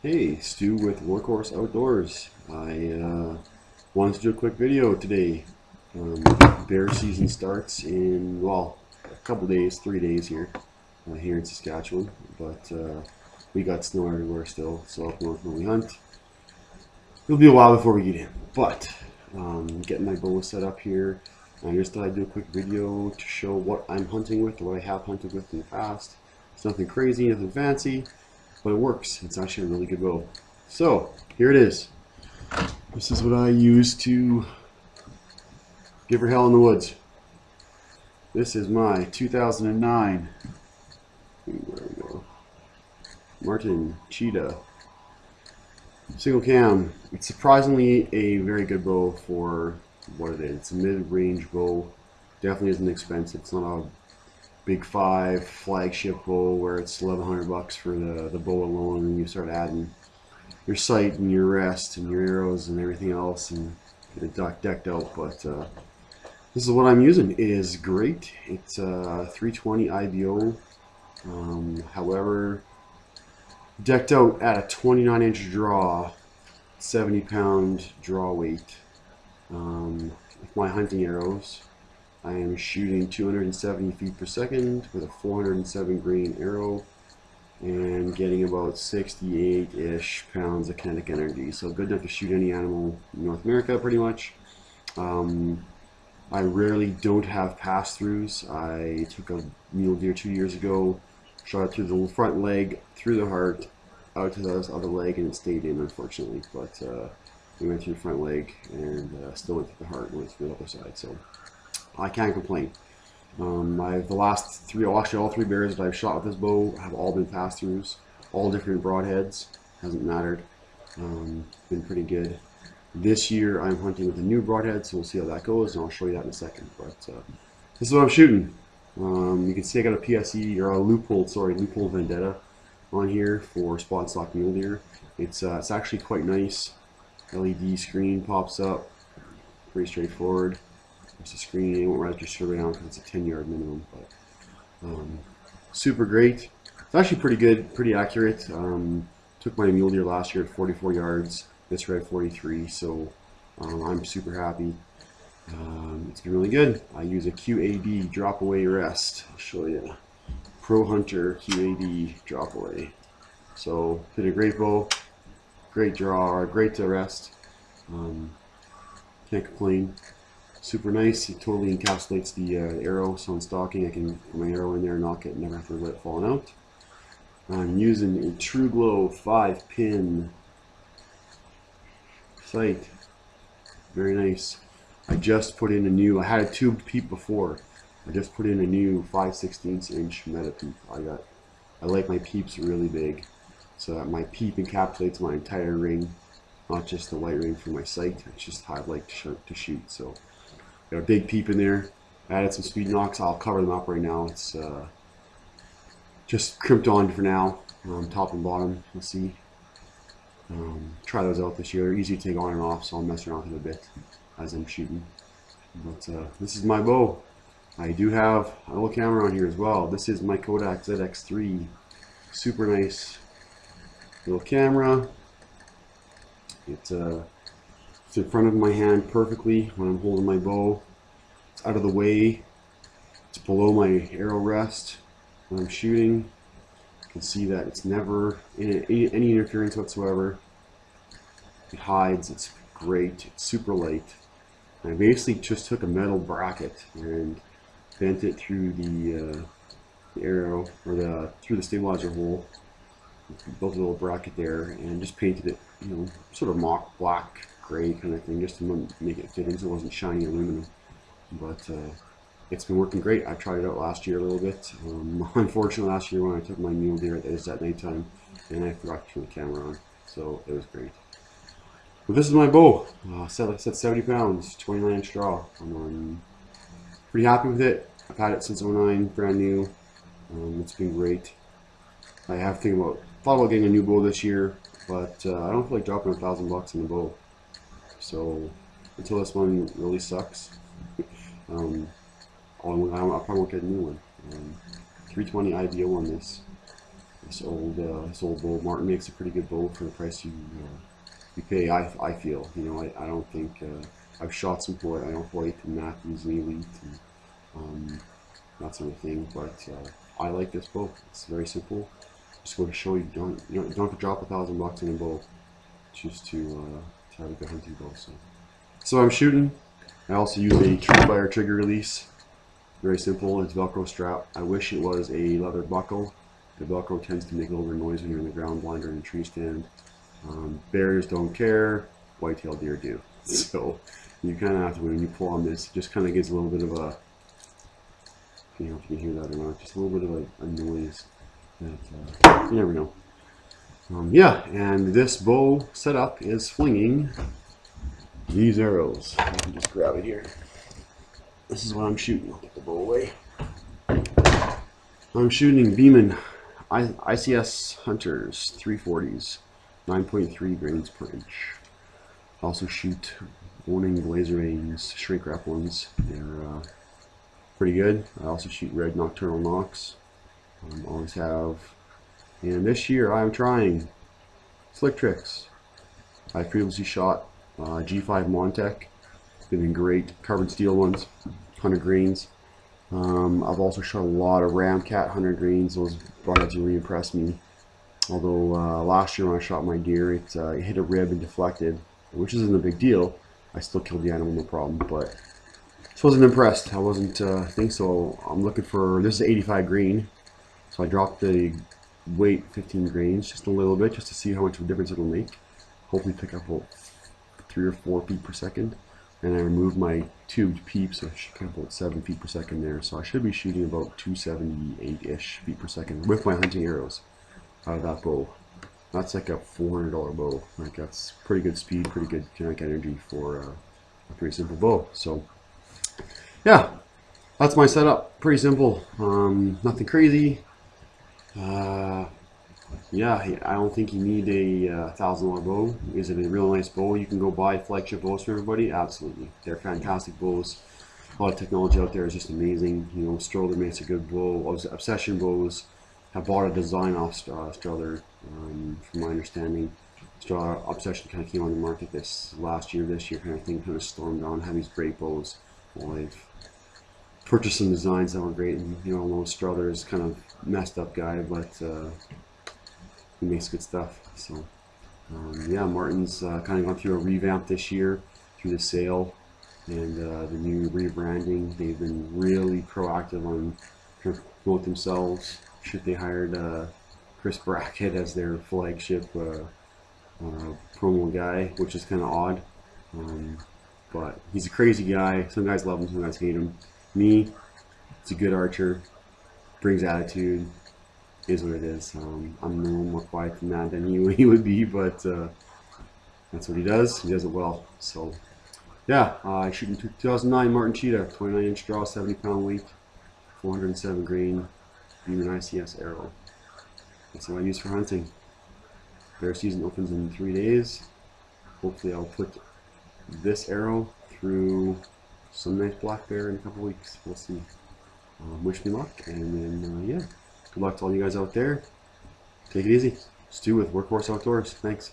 Hey, Stu with Workhorse Outdoors. I wanted to do a quick video today. Bear season starts in, well, a couple days, 3 days here in Saskatchewan. But we got snow everywhere still, so up north when we hunt, it'll be a while before we get in. But getting my bow set up here. I just thought I'd do a quick video to show what I'm hunting with, or what I have hunted with in the past. It's nothing crazy, nothing fancy, but it works. It's actually a really good bow. So here it is. This is what I use to give her hell in the woods. This is my 2009, where we go, Martin Cheetah single cam. It's surprisingly a very good bow for what it is. It's a mid-range bow. Definitely isn't expensive. It's not a big five flagship bow where it's $1,100 for the bow alone, and you start adding your sight and your rest and your arrows and everything else and get it decked out. But this is what I'm using. It is great. It's a 320 IBO. However, decked out at a 29-inch draw, 70-pound draw weight. With my hunting arrows, I am shooting 270 feet per second with a 407 grain arrow and getting about 68-ish pounds of kinetic energy. So good enough to shoot any animal in North America pretty much. I rarely don't have pass-throughs. I took a mule deer 2 years ago, shot it through the front leg, through the heart, out to the other leg, and it stayed in, unfortunately. But we went through the front leg and still went through the heart and went through the other side. So I can't complain. The last three, actually all three bears that I've shot with this bow have all been pass-throughs, all different broadheads. Hasn't mattered. Been pretty good. This year I'm hunting with a new broadhead, so we'll see how that goes, and I'll show you that in a second. But this is what I'm shooting. You can see I got a PSE, or a loophole Vendetta on here for spot and stock mule deer. It's actually quite nice. LED screen pops up, pretty straightforward. There's a screen, it won't register right now because it's a 10-yard minimum, but super great. It's actually pretty good, pretty accurate. Took my mule deer last year at 44 yards. This read 43, so I'm super happy. It's been really good. I use a QAD drop away rest. I'll show you. ProHunter QAD drop away. So did a great bow, great draw, or great rest. Can't complain. Super nice. It totally encapsulates the arrow, so on stocking I can put my arrow in there and knock it and never have to let it fall out. I'm using a Truglo 5-pin sight. Very nice. I just put in a new, I had a tubed peep before. I just put in a new 5/16 inch meta peep. I like my peeps really big, so that my peep encapsulates my entire ring, not just the white ring for my sight. It's just how I like to shoot. So got a big peep in there. I added some speed nocks. I'll cover them up right now. It's just crimped on for now, top and bottom. We'll see. Try those out this year. They're easy to take on and off, so I'll mess around with it a bit as I'm shooting. But this is my bow. I do have a little camera on here as well. This is my Kodak ZX3. Super nice little camera. It's in front of my hand perfectly when I'm holding my bow. It's out of the way. It's below my arrow rest when I'm shooting. You can see that it's never in any interference whatsoever. It hides. It's great. It's super light. I basically just took a metal bracket and bent it through the arrow, or through the stabilizer hole. Built a little bracket there and just painted it, sort of mock black gray kind of thing, just to make it fit in so it wasn't shiny aluminum. But it's been working great. I tried it out last year a little bit. Unfortunately, last year when I took my mule deer, it was at nighttime, and I forgot to turn the camera on, so it was great. But this is my bow. Like I said, 70 pounds, 29-inch draw. I'm pretty happy with it. I've had it since '09, brand new. It's been great. I have thought about getting a new bow this year, but I don't feel like dropping $1,000 on the bow. So until this one really sucks, I probably won't get a new one. 320 IBO on this. this old bow. Martin makes a pretty good bow for the price you pay. I feel, you know, I don't think I've shot some White and Matthews and Elite and that sort of thing, but I like this bow. It's very simple. Just go to show you don't have to drop $1,000 in a bow just to have a good hunting bow. So I'm shooting. I also use a Tru-Fire trigger release. Very simple. It's Velcro strap. I wish it was a leather buckle. The Velcro tends to make a little bit of noise when you're in the ground blind or in a tree stand. Bears don't care. White-tailed deer do. So you kind of have to, when you pull on this, it just kind of gives a little bit of a, you know, if you can hear that or not, just a little bit of a noise. That, you never know. Yeah, and this bow setup is flinging these arrows. I can just grab it here. This is what I'm shooting. I'll get the bow away. I'm shooting Beman ICS Hunters 340s, 9.3 grains per inch. I also shoot Bohning Blazer vanes, shrink wrap ones. They're pretty good. I also shoot red Nocturnal nocks. Always have. And this year I'm trying slick tricks. I previously shot G5 Montec. Been great carbon steel ones, 100 grains. I've also shot a lot of Ramcat 100 grains. Those broadheads really impressed me. Although last year when I shot my deer, it hit a rib and deflected, which isn't a big deal. I still killed the animal, no problem. But I wasn't impressed. I wasn't think so. I'm looking for, this is 85 grain, so I dropped the weight 15 grains, just a little bit, just to see how much of a difference it'll make. Hopefully pick up about 3 or 4 feet per second. And I removed my tubed peep, so I should get about 7 feet per second there. So I should be shooting about 278-ish feet per second with my hunting arrows out of that bow. That's like a $400 bow. Like, that's pretty good speed, pretty good kinetic energy for a pretty simple bow. So yeah, that's my setup. Pretty simple. Nothing crazy. Yeah, I don't think you need a $1,000 bow. Is it a real nice bow? You can go buy flagship bows for everybody. Absolutely, they're fantastic bows. A lot of technology out there is just amazing. You know, Struglo makes a good bow. Obsession bows have bought a design off Struglo, from my understanding. Obsession kind of came on the market this year kind of thing, kind of stormed on, had these great bows. Well, they've purchased some designs that were great, and you know, Struglo is kind of messed up guy, but he makes good stuff. So yeah, Martin's kind of gone through a revamp this year through the sale and the new rebranding. They've been really proactive on trying to promote themselves. Shit, they hired Chris Brackett as their flagship promo guy, which is kind of odd. But he's a crazy guy. Some guys love him, some guys hate him. Me, it's a good archer, brings attitude. Is what it is. I'm a little more quiet than that than he would be, but that's what he does. He does it well. So yeah, I shoot in 2009 Martin Cheetah, 29-inch draw, 70-pound weight, 407 grain, Beman ICS arrow. That's what I use for hunting. Bear season opens in 3 days. Hopefully I'll put this arrow through some nice black bear in a couple weeks. We'll see. Wish me luck, and then yeah. Good luck to all you guys out there. Take it easy. Stu with Workhorse Outdoors. Thanks.